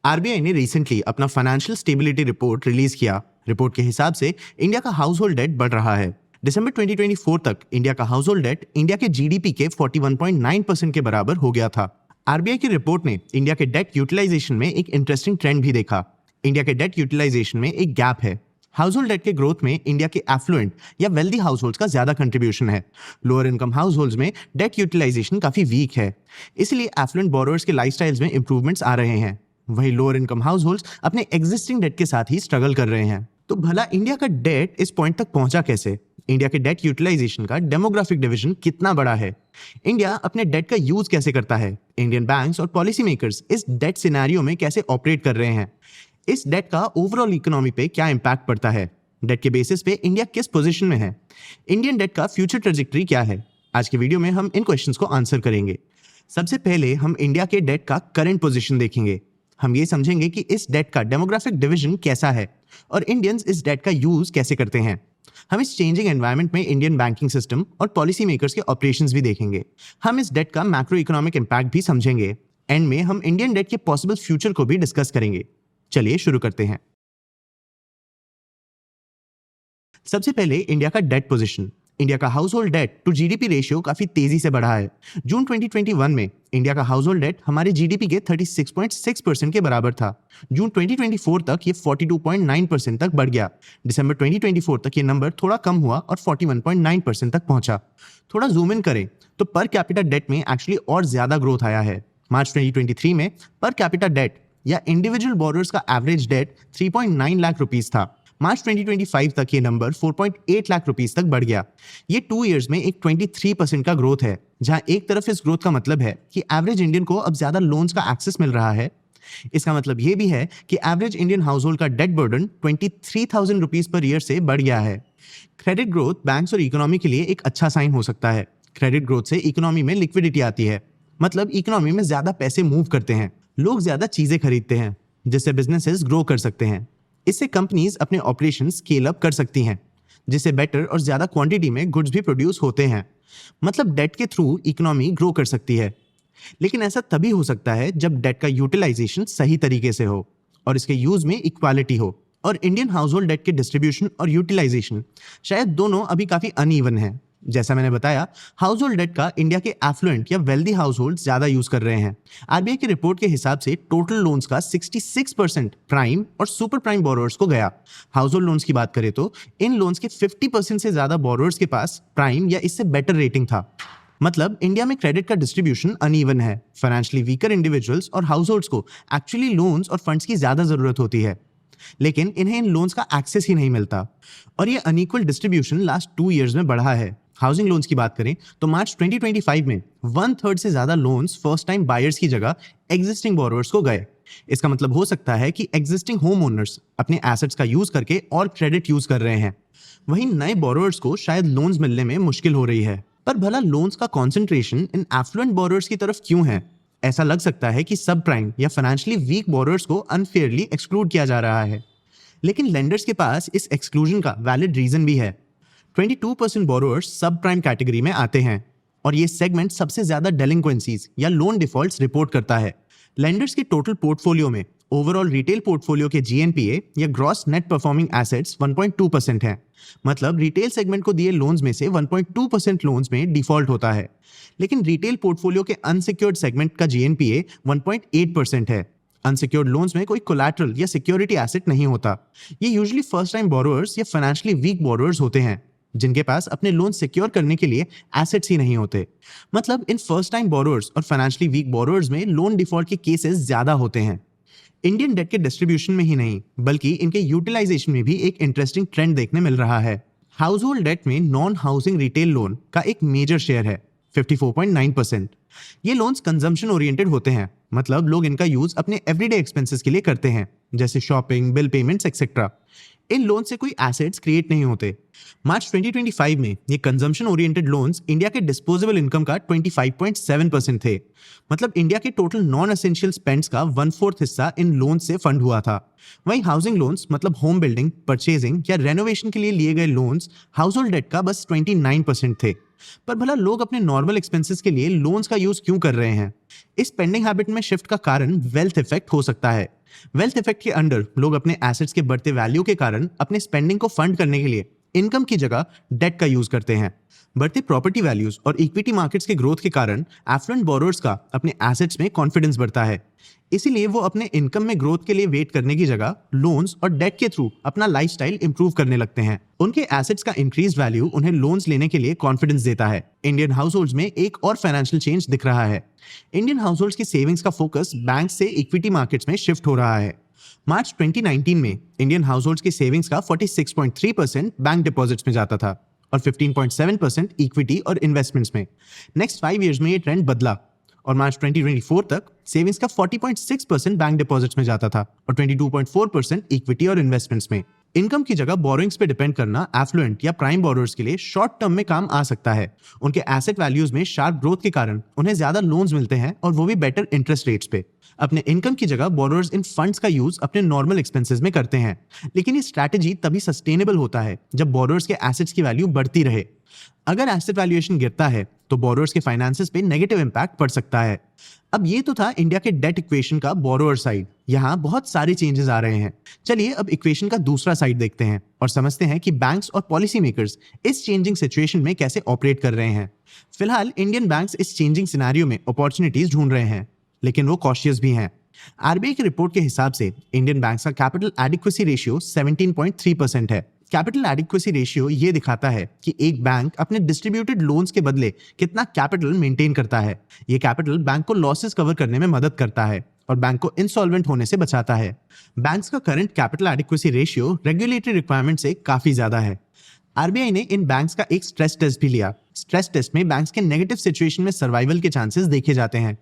RBI ने recently अपना financial stability report release किया। रिपोर्ट के हिसाब से इंडिया का हाउस होल्ड डेट बढ़ रहा है। दिसंबर 2024 तक इंडिया का हाउस होल्ड डेट इंडिया के जीडीपी के 41.9% के बराबर हो गया था। आरबीआई की रिपोर्ट ने इंडिया के डेट यूटिलाइजेशन में एक इंटरेस्टिंग ट्रेंड भी देखा। इंडिया के डेट यूटिलाइजेशन में एक गैप है। हाउस होल्ड डेट के ग्रोथ में इंडिया के एफ्लुएंट या वेल्दी हाउस होल्ड्स का ज्यादा कंट्रीब्यूशन है। लोअर इनकम हाउस होल्ड्स में डेट यूटिलाइजेशन काफी वीक है, इसलिए एफ्लुएंट बोरोअर्स के लाइफस्टाइल्स में इंप्रूवमेंट्स आ रहे हैं। वही लोअर इनकम हाउस होल्ड्स अपने एग्जिस्टिंग डेट के साथ ही स्ट्रगल कर रहे हैं। तो भला इंडिया का डेट इस पॉइंट तक पहुंचा कैसे? इंडिया के डेट यूटिलाइजेशन का डेमोग्राफिक डिवीजन कितना बड़ा है? इंडिया अपने डेट का यूज कैसे करता है? इंडियन बैंक्स और पॉलिसी मेकर्स इस डेट सिनेरियो में कैसे ऑपरेट कर रहे हैं? इस डेट का ओवरऑल इकोनॉमी पे क्या इंपैक्ट पड़ता है? डेट के बेसिस पे इंडिया किस पोजीशन में है? इंडियन डेट का फ्यूचर ट्रेजेक्टरी क्या है? आज के वीडियो में हम इन क्वेश्चंस को आंसर करेंगे। सबसे पहले हम इंडिया के डेट का करंट पोजीशन देखेंगे। हम ये समझेंगे कि इस डेट का डेमोग्राफिक डिवीजन कैसा है और इंडियंस इस डेट का यूज कैसे करते हैं। हम इस चेंजिंग एनवायरनमेंट में इंडियन बैंकिंग सिस्टम और पॉलिसी मेकर्स के ऑपरेशंस भी देखेंगे। हम इस डेट का मैक्रो इकोनॉमिक इंपैक्ट भी समझेंगे। एंड में हम इंडियन डेट के पॉसिबल फ्यूचर को भी डिस्कस करेंगे। चलिए शुरू करते हैं। सबसे पहले इंडिया का डेट पोजीशन। इंडिया का household debt to GDP ratio काफी तेजी से बढ़ा है। जून 2021 में इंडिया का हाउस होल्ड डेट हमारे जीडीपी के 36.6% के बराबर था। जून 2024 तक ये 42.9% तक बढ़ गया। दिसंबर 2024 तक ये नंबर थोड़ा कम हुआ और 41.9% तक पहुंचा। थोड़ा जूम इन करें तो पर कैपिटा डेट में एक्चुअली और ज्यादा ग्रोथ आया है। मार्च 2023 में पर कैपिटा डेट या इंडिविजुअल बोरोअर्स का एवरेज डेट 3.9 लाख रुपीस था। मार्च 2025 तक ये नंबर 4.8 लाख रुपीस तक बढ़ गया। ये 2 इयर्स में एक 23% का ग्रोथ है, जहां एक तरफ इस ग्रोथ का मतलब है कि एवरेज इंडियन को अब ज्यादा लोन्स का एक्सेस मिल रहा है। इसका मतलब ये भी है कि एवरेज इंडियन हाउस होल्ड का debt burden 23,000 rupees per year से बढ़ गया है। क्रेडिट ग्रोथ बैंक्स और इकोनॉमी के लिए एक अच्छा साइन हो सकता है। क्रेडिट ग्रोथ से इकोनॉमी में लिक्विडिटी आती है, मतलब इकोनॉमी में ज्यादा पैसे मूव करते हैं, लोग ज्यादा चीजें खरीदते हैं, जिससे बिजनेसेस ग्रो कर सकते हैं। इससे कंपनीज अपने ऑपरेशन स्केल अप कर सकती हैं, जिससे बेटर और ज्यादा क्वांटिटी में गुड्स भी प्रोड्यूस होते हैं। मतलब डेट के थ्रू इकोनॉमी ग्रो कर सकती है। लेकिन ऐसा तभी हो सकता है जब डेट का यूटिलाइजेशन सही तरीके से हो और इसके यूज में इक्वालिटी हो। और इंडियन हाउस होल्ड डेट के डिस्ट्रीब्यूशन और यूटिलाइजेशन शायद दोनों अभी काफी अनइवन है। जैसा मैंने बताया, हाउस होल्ड डेट का इंडिया के एफ्लुएंट या वेल्दी हाउस होल्ड ज्यादा यूज कर रहे हैं। आरबीआई की रिपोर्ट के हिसाब से टोटल लोन्स का 66% प्राइम और सुपर प्राइम बोरोअर्स को गया। हाउस होल्ड लोन्स की बात करें तो इन लोन्स के 50% से ज्यादा बोरोअर्स के पास प्राइम या इससे बेटर रेटिंग था। मतलब इंडिया में क्रेडिट का डिस्ट्रीब्यूशन अनइवन है। फाइनेंशियली वीकर इंडिविजुअल्स और हाउस होल्ड्स को एक्चुअली लोन्स और फंड्स की ज्यादा जरूरत होती है, लेकिन इन्हें इन लोन्स का एक्सेस ही नहीं मिलता। और ये अनइक्वल डिस्ट्रीब्यूशन लास्ट 2 इयर्स में बढ़ा है। हाउसिंग लोन्स की बात करें तो मार्च 2025 में 1/3 से ज्यादा लोन्स फर्स्ट टाइम बायर्स की जगह एग्जिस्टिंग बोरोअर्स को गए। इसका मतलब हो सकता है कि एग्जिस्टिंग होम ओनर्स अपने एसेट्स का यूज करके और क्रेडिट यूज कर रहे हैं। वहीं नए बोरोअर्स को शायद लोन्स मिलने में मुश्किल हो रही है। पर भला लोन्स का कॉन्सेंट्रेशन इन एफ्लुएंट बोरोअर्स की तरफ क्यों है? ऐसा लग सकता है कि सब प्राइम या फाइनेंशियली वीक बोरोअर्स को अनफेयरली एक्सक्लूड किया जा रहा है। लेकिन लेंडर्स के पास इस एक्सक्लूजन का वैलिड रीजन भी है। 22% बोरोअर्स सब प्राइम कैटेगरी में आते हैं और ये सेगमेंट सबसे ज्यादा डेलिंक्वेंसीज या लोन डिफॉल्ट्स रिपोर्ट करता है। लेंडर्स के टोटल पोर्टफोलियो में ओवरऑल रिटेल पोर्टफोलियो के जीएनपीए या ग्रॉस नेट परफॉर्मिंग एसेट्स 1.2% हैं। मतलब रिटेल सेगमेंट को दिए लोन्स में से 1.2% लोन्स में डिफॉल्ट होता है। लेकिन रिटेल पोर्टफोलियो के अनसिक्योर्ड सेगमेंट का जीएनपीए 1.8% है। अनसिक्योर्ड लोन्स में कोई कोलैटरल या सिक्योरिटी एसेट नहीं होता। ये यूजुअली फर्स्ट टाइम बोरोअर्स या फाइनेंशियली वीक बोरोअर्स होते हैं, जिनके पास अपने लोन सिक्योर करने के लिए एसेट्स ही नहीं होते। मतलब इन फर्स्ट टाइम बोरोअर्स और फाइनेंशियली वीक बोरोअर्स में लोन डिफॉल्ट के केसेस ज्यादा होते हैं। इंडियन डेट के डिस्ट्रीब्यूशन में ही नहीं बल्कि इनके यूटिलाइजेशन में भी एक इंटरेस्टिंग ट्रेंड देखने मिल रहा है। हाउस होल्ड डेट में नॉन हाउसिंग रिटेल लोन का एक मेजर शेयर है, 54.9%। ये लोन्स कंजम्पशन ओरिएंटेड होते हैं, मतलब लोग इनका यूज अपने एवरीडे एक्सपेंसेस के लिए करते हैं, जैसे शॉपिंग, बिल पेमेंट्स एक्सेट्रा। इन लोन से कोई एसेट्स क्रिएट नहीं होते। मार्च 2025 में ये कंजम्पशन ओरिएंटेड लोन्स इंडिया के डिस्पोजेबल इनकम का 25.7% थे। मतलब इंडिया के टोटल नॉन एसेंशियल स्पेंड्स का 1/4 हिस्सा इन लोन से फंड हुआ था। वहीं हाउसिंग लोन्स मतलब होम बिल्डिंग, परचेजिंग या रेनोवेशन के लिए लिए गए लोन्स हाउस होल्ड डेट का बस 29% थे। पर भला लोग अपने नॉर्मल एक्सपेंसेस के लिए लोन्स का यूज क्यों कर रहे हैं? इस स्पेंडिंग हैबिट में शिफ्ट का कारण वेल्थ इफेक्ट हो सकता है। वेल्थ इफेक्ट के अंडर लोग अपने एसेट्स के बढ़ते वैल्यू के कारण अपने स्पेंडिंग को फंड करने के लिए इनकम की जगह डेट का यूज करते हैं। बढ़ते प्रॉपर्टी वैल्यूज और इक्विटी मार्केट्स के ग्रोथ के कारण एफ्लुएंट बोरोअर्स का अपने एसेट्स में कॉन्फिडेंस बढ़ता है। इसीलिए वो अपने इनकम में ग्रोथ के लिए वेट करने की जगह लोन्स और डेट के थ्रू अपना लाइफस्टाइल इंप्रूव करने लगते हैं। उनके एसेट्स का इंक्रीज वैल्यू उन्हें लोन्स लेने के लिए कॉन्फिडेंस देता है। इंडियन हाउसहोल्ड्स में एक और फाइनेंशियल चेंज दिख रहा है। इंडियन हाउसहोल्ड्स की सेविंग्स का फोकस बैंक से इक्विटी मार्केट्स में शिफ्ट हो रहा है। मार्च 2019 में इंडियन हाउसहोल्ड्स की सेविंग्स का 46.3% बैंक डिपॉजिट्स में जाता था और 15.7% इक्विटी और इन्वेस्टमेंट्स में। नेक्स्ट 5 इयर्स में ये ट्रेंड बदला और मार्च 2024 तक सेविंग्स का 40.6% बैंक डिपॉजिट्स में जाता था और 22.4% इक्विटी और इन्वेस्टमेंट्स में। इनकम की जगह बोरोइंग्स पे डिपेंड करना एफ्लुएंट या प्राइम बोरोअर्स के लिए शॉर्ट टर्म में काम आ सकता है। उनके एसेट वैल्यूज में शार्प ग्रोथ के कारण उन्हें ज्यादा लोन्स मिलते हैं और वो भी बेटर इंटरेस्ट रेट्स पे। अपने इनकम की जगह बोरोअर्स इन फंड्स का यूज अपने नॉर्मल एक्सपेंसेस में करते हैं, लेकिन ये स्ट्रैटेजी तभी सस्टेनेबल होता है जब बोरोअर्स के एसेट्स की वैल्यू बढ़ती रहे। अगर एसेट वैल्यूएशन गिरता है तो बोरोअर्स के फाइनेंसेस पे नेगेटिव इंपैक्ट पड़ सकता है। अब ये तो था इंडिया के डेट इक्वेशन का बोरोअर साइड। यहाँ बहुत सारे चेंजेस आ रहे हैं। चलिए अब इक्वेशन का दूसरा साइड देखते हैं और समझते हैं कि बैंक्स और पॉलिसी मेकर्स इस चेंजिंग सिचुएशन में कैसे ऑपरेट कर रहे हैं। फिलहाल इंडियन बैंक्स इस चेंजिंग सिनेरियो में अपॉर्चुनिटीज ढूंढ रहे हैं, लेकिन वो कॉशियस भी हैं। आरबीआई की रिपोर्ट के हिसाब से इंडियन बैंक्स का कैपिटल एडिक्वेसी रेशियो 17.3% है। कैपिटल एडिक्वेसी रेशियो ये दिखाता है कि एक बैंक अपने डिस्ट्रीब्यूटेड लोन्स के बदले कितना कैपिटल मेंटेन करता है। ये कैपिटल बैंक को लॉसेस कवर करने में मदद करता है और बैंक को इंसॉल्वेंट होने से बचाता है। बैंक्स का current capital adequacy ratio regulatory requirement से काफी ज्यादा है। आरबीआई ने इन बैंक्स का एक स्ट्रेस टेस्ट भी लिया। स्ट्रेस टेस्ट में बैंक्स के नेगेटिव सिचुएशन में सर्वाइवल के चांसेस देखे जाते हैं।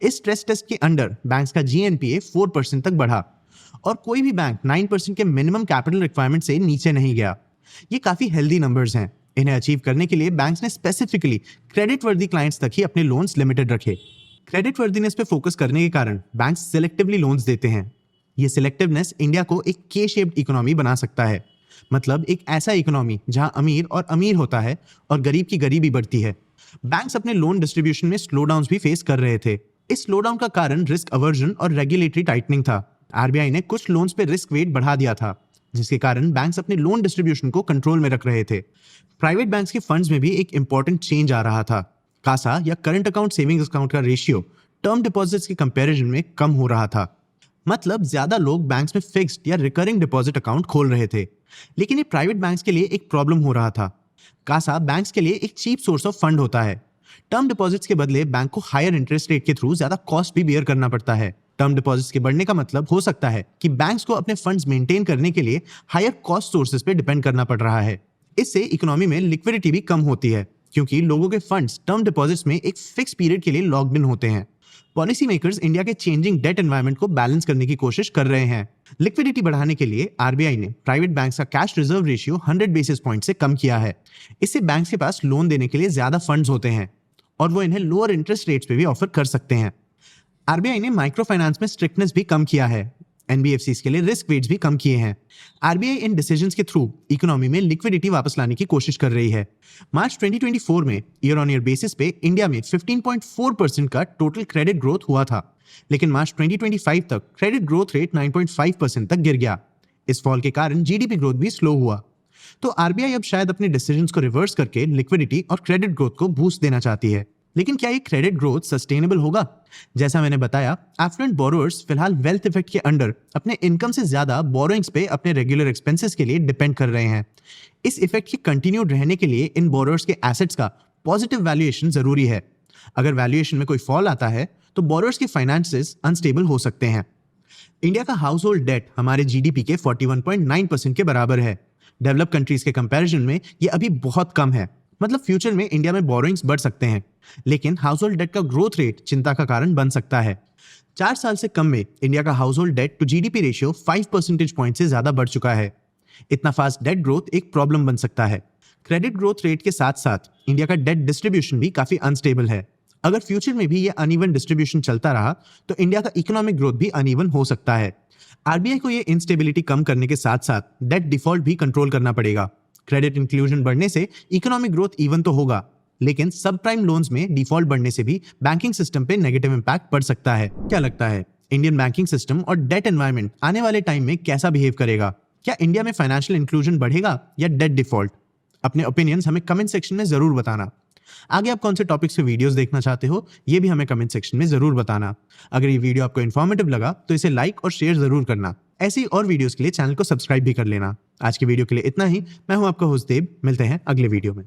इस स्ट्रेस टेस्ट के अंडर बैंक्स का जीएनपीए 4% तक बढ़ा और कोई भी बैंक 9% के मिनिमम कैपिटल रिक्वायरमेंट से नीचे नहीं गया। ये काफी हेल्दी नंबर्स हैं। इन्हें अचीव करने के लिए बैंक्स ने स्पेसिफिकली क्रेडिट वर्दी क्लाइंट्स तक ही अपने लोन्स लिमिटेड रखे। क्रेडिट वर्दीनेस पे फोकस करने के कारण बैंक्स सिलेक्टिवली लोन्स देते हैं। ये सिलेक्टिवनेस इंडिया को एक के शेप्ड इकोनॉमी बना सकता है, मतलब एक ऐसा इकोनॉमी जहां अमीर और अमीर होता है और गरीब की गरीबी बढ़ती है। बैंक्स अपने लोन डिस्ट्रीब्यूशन में स्लो डाउन भी फेस कर रहे थे। इस स्लो डाउन का कारण रिस्क अवर्जन और रेगुलेटरी टाइटनिंग था। आरबीआई ने कुछ लोन्स पे रिस्क वेट बढ़ा दिया था, जिसके कारण बैंक्स अपने लोन डिस्ट्रीब्यूशन को कंट्रोल में रख रहे थे। प्राइवेट बैंक्स के फंड्स में भी एक इंपॉर्टेंट चेंज आ रहा था। कासा या करंट अकाउंट सेविंग्स अकाउंट का रेशियो टर्म डिपॉजिट्स के कंपैरिजन में कम हो रहा था। मतलब ज्यादा लोग बैंक्स में फिक्स्ड या रिकरिंग डिपॉजिट अकाउंट खोल रहे थे, लेकिन ये प्राइवेट बैंक्स के लिए एक प्रॉब्लम हो रहा था। कासा बैंक्स के लिए एक चीप सोर्स ऑफ फंड होता है। टर्म डिपॉजिट्स के बदले बैंक को हायर इंटरेस्ट रेट के थ्रू ज्यादा कॉस्ट भी बेयर करना पड़ता है। टर्म डिपॉजिट्स के बढ़ने का मतलब हो सकता है कि बैंक्स को अपने फंड्स मेंटेन करने के लिए हायर कॉस्ट सोर्सेज पे डिपेंड करना पड़ रहा है। इससे इकोनॉमी में लिक्विडिटी भी कम होती है, क्योंकि लोगों के फंड्स टर्म डिपॉजिट्स में एक फिक्स पीरियड के लिए लॉक्ड इन होते हैं। पॉलिसी मेकर्स इंडिया के चेंजिंग डेट एनवायरनमेंट को बैलेंस करने की कोशिश कर रहे हैं। लिक्विडिटी बढ़ाने के लिए आरबीआई ने प्राइवेट बैंक्स का cash reserve ratio 100 basis point से कम किया है। इससे बैंक्स के पास लोन देने के लिए ज्यादा फंड्स होते हैं और वो इन्हें लोअर इंटरेस्ट रेट्स पे भी ऑफर कर सकते हैं। आरबीआई ने माइक्रो फाइनेंस में स्ट्रिक्टनेस भी कम किया है। एनबीएफसीज के लिए रिस्क वेट्स भी कम किए हैं। आरबीआई इन डिसीजंस के थ्रू इकोनॉमी में लिक्विडिटी वापस लाने की कोशिश कर रही है। मार्च 2024 में ईयर ऑन ईयर बेसिस पे इंडिया में 15.4% का टोटल क्रेडिट ग्रोथ हुआ था, लेकिन मार्च 2025 तक क्रेडिट ग्रोथ रेट 9.5% तक गिर गया। इस फॉल के कारण जीडीपी ग्रोथ भी स्लो हुआ। तो आरबीआई अब शायद अपने डिसीजंस को रिवर्स करके लिक्विडिटी और क्रेडिट ग्रोथ को बूस्ट देना चाहती है। लेकिन क्या ये क्रेडिट ग्रोथ सस्टेनेबल होगा? जैसा मैंने बताया, एफ्लुएंट बोरोअर्स फिलहाल वेल्थ इफेक्ट के अंडर अपने इनकम से ज्यादा बोरोइंग्स पे अपने रेगुलर एक्सपेंसेस के लिए डिपेंड कर रहे हैं। इस इफेक्ट के कंटिन्यूड रहने के लिए इन बोरोअर्स के एसेट्स का पॉजिटिव वैल्यूएशन जरूरी है। अगर वैल्यूएशन में कोई फॉल आता है तो बोरोअर्स के फाइनेंसेस अनस्टेबल हो सकते हैं। इंडिया का हाउस होल्ड डेट हमारे जीडीपी के 41.9% के बराबर है। डेवलप कंट्रीज के कंपैरिजन में ये अभी बहुत कम है। मतलब फ्यूचर में इंडिया में बोरोइंग्स बढ़ सकते हैं, लेकिन हाउस होल्ड डेट का ग्रोथ रेट चिंता का कारण बन सकता है। 4 साल से कम में इंडिया का household debt to GDP ratio 5 percentage point से ज्यादा बढ़ चुका है। इतना फास्ट डेट ग्रोथ एक प्रॉब्लम बन सकता है। क्रेडिट ग्रोथ रेट के साथ साथ इंडिया का डेट डिस्ट्रीब्यूशन भी काफी अनस्टेबल है। अगर फ्यूचर में भी ये अनइवन डिस्ट्रीब्यूशन चलता रहा तो इंडिया का इकोनॉमिक ग्रोथ भी अनइवन हो सकता है। आरबीआई को ये इंस्टेबिलिटी कम करने के साथ साथ डेट डिफॉल्ट भी कंट्रोल करना पड़ेगा। क्रेडिट इंक्लूजन बढ़ने से इकोनॉमिक ग्रोथ इवन तो होगा, लेकिन सब प्राइम लोन्स में डिफॉल्ट बढ़ने से भी बैंकिंग सिस्टम पे नेगेटिव इंपैक्ट पड़ सकता है। क्या लगता है इंडियन बैंकिंग सिस्टम और डेट एनवायरनमेंट आने वाले टाइम में कैसा बिहेव करेगा, क्या इंडिया में फाइनेंशियल इंक्लूजन बढ़ेगा या डेट डिफॉल्ट। अपने ओपिनियंस हमें कमेंट सेक्शन में जरूर बताना। आगे आप कौन से टॉपिक्स पे वीडियोस देखना चाहते हो ये भी हमें कमेंट सेक्शन में जरूर बताना। अगर ये वीडियो आपको इन्फॉर्मेटिव लगा तो इसे लाइक और शेयर जरूर करना। ऐसी और वीडियोस के लिए चैनल को सब्सक्राइब भी कर लेना। आज की वीडियो के लिए इतना ही। मैं हूं आपका होस्ट देव। मिलते हैं अगले वीडियो में।